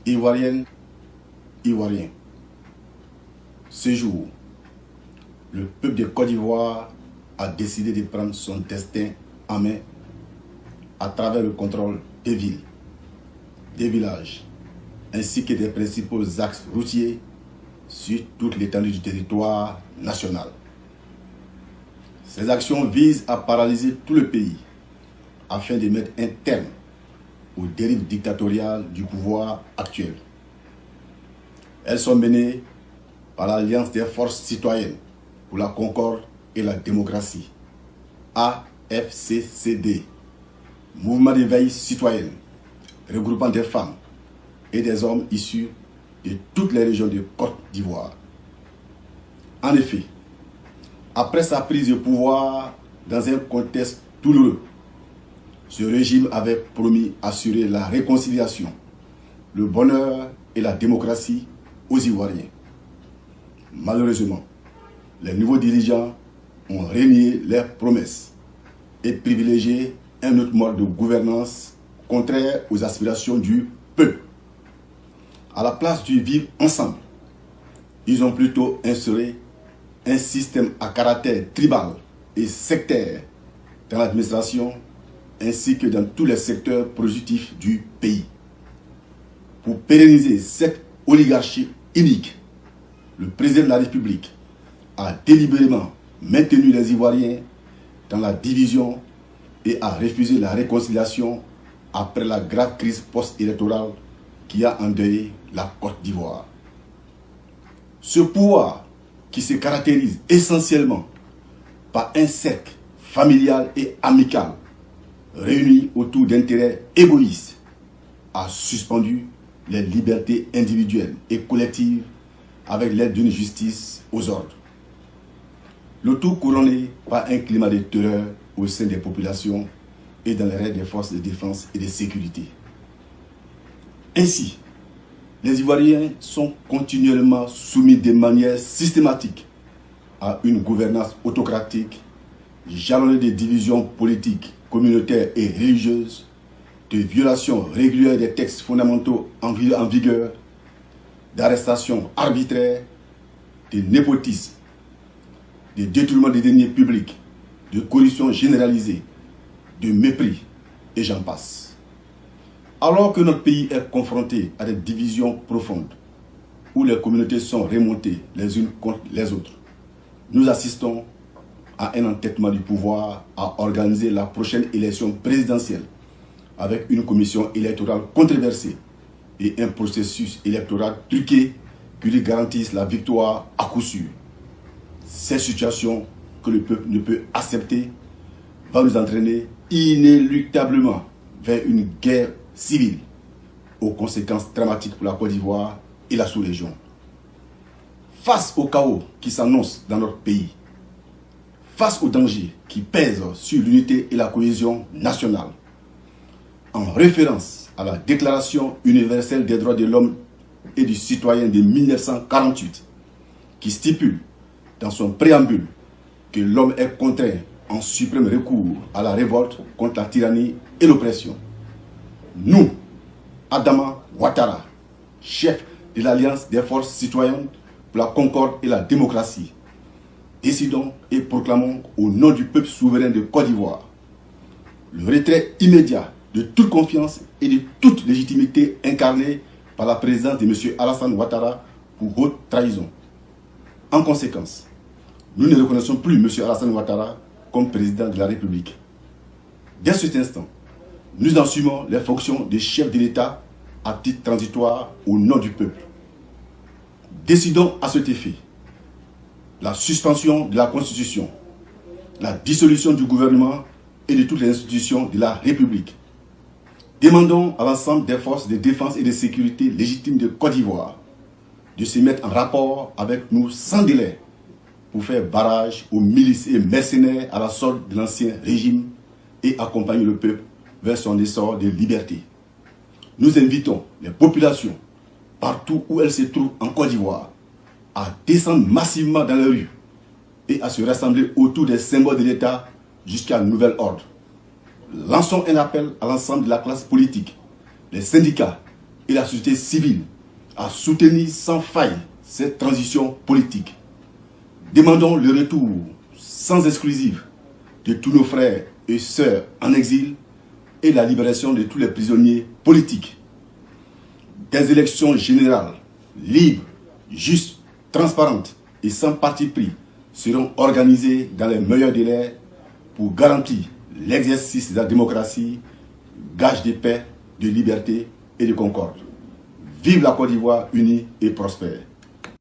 Ivoiriennes, Ivoiriens, ce jour, le peuple de Côte d'Ivoire a décidé de prendre son destin en main à travers le contrôle des villes, des villages, ainsi que des principaux axes routiers sur toute l'étendue du territoire national. Ces actions visent à paralyser tout le pays afin de mettre un terme aux dérives dictatoriales du pouvoir actuel. Elles sont menées par l'Alliance des forces citoyennes pour la concorde et la démocratie, AFCCD, mouvement de veille citoyenne, regroupant des femmes et des hommes issus de toutes les régions de Côte d'Ivoire. En effet, après sa prise de pouvoir dans un contexte douloureux, ce régime avait promis assurer la réconciliation, le bonheur et la démocratie aux Ivoiriens. Malheureusement, les nouveaux dirigeants ont renié leurs promesses et privilégié un autre mode de gouvernance contraire aux aspirations du peuple. À la place du vivre ensemble, ils ont plutôt instauré un système à caractère tribal et sectaire dans l'administration ainsi que dans tous les secteurs productifs du pays. Pour pérenniser cette oligarchie unique, le président de la République a délibérément maintenu les Ivoiriens dans la division et a refusé la réconciliation après la grave crise post-électorale qui a endeuillé la Côte d'Ivoire. Ce pouvoir, qui se caractérise essentiellement par un cercle familial et amical réuni autour d'intérêts égoïstes, a suspendu les libertés individuelles et collectives avec l'aide d'une justice aux ordres. Le tout couronné par un climat de terreur au sein des populations et dans les raids des forces de défense et de sécurité. Ainsi, les Ivoiriens sont continuellement soumis de manière systématique à une gouvernance autocratique, jalonnée de divisions politiques, communautaires et religieuses, de violations régulières des textes fondamentaux en vigueur, d'arrestations arbitraires, de népotisme, de détournement des deniers publics, de corruption généralisée, de mépris, et j'en passe. Alors que notre pays est confronté à des divisions profondes, où les communautés sont remontées les unes contre les autres, nous assistons à un entêtement du pouvoir à organiser la prochaine élection présidentielle avec une commission électorale controversée et un processus électoral truqué qui lui garantissent la victoire à coup sûr. Cette situation que le peuple ne peut accepter va nous entraîner inéluctablement vers une guerre civile aux conséquences dramatiques pour la Côte d'Ivoire et la sous-région. Face au chaos qui s'annonce dans notre pays, face aux dangers qui pèsent sur l'unité et la cohésion nationale, en référence à la Déclaration universelle des droits de l'homme et du citoyen de 1948, qui stipule dans son préambule que l'homme est contraint en suprême recours à la révolte contre la tyrannie et l'oppression. Nous, Adama Ouattara, chef de l'Alliance des forces citoyennes pour la concorde et la démocratie, décidons et proclamons au nom du peuple souverain de Côte d'Ivoire le retrait immédiat de toute confiance et de toute légitimité incarnée par la présidence de M. Alassane Ouattara pour haute trahison. En conséquence, nous ne reconnaissons plus M. Alassane Ouattara comme président de la République. Dès cet instant, nous assumons les fonctions de chef de l'État à titre transitoire au nom du peuple. Décidons à cet effet la suspension de la Constitution, la dissolution du gouvernement et de toutes les institutions de la République. Demandons à l'ensemble des forces de défense et de sécurité légitimes de Côte d'Ivoire de se mettre en rapport avec nous sans délai pour faire barrage aux milices et mercenaires à la solde de l'ancien régime et accompagner le peuple vers son essor de liberté. Nous invitons les populations, partout où elles se trouvent en Côte d'Ivoire, à descendre massivement dans les rues et à se rassembler autour des symboles de l'État jusqu'à nouvel ordre. Lançons un appel à l'ensemble de la classe politique, les syndicats, et la société civile à soutenir sans faille cette transition politique. Demandons le retour sans exclusive de tous nos frères et sœurs en exil et la libération de tous les prisonniers politiques. Des élections générales, libres, justes, transparentes et sans parti pris seront organisées dans les meilleurs délais pour garantir l'exercice de la démocratie, gage de paix, de liberté et de concorde. Vive la Côte d'Ivoire unie et prospère.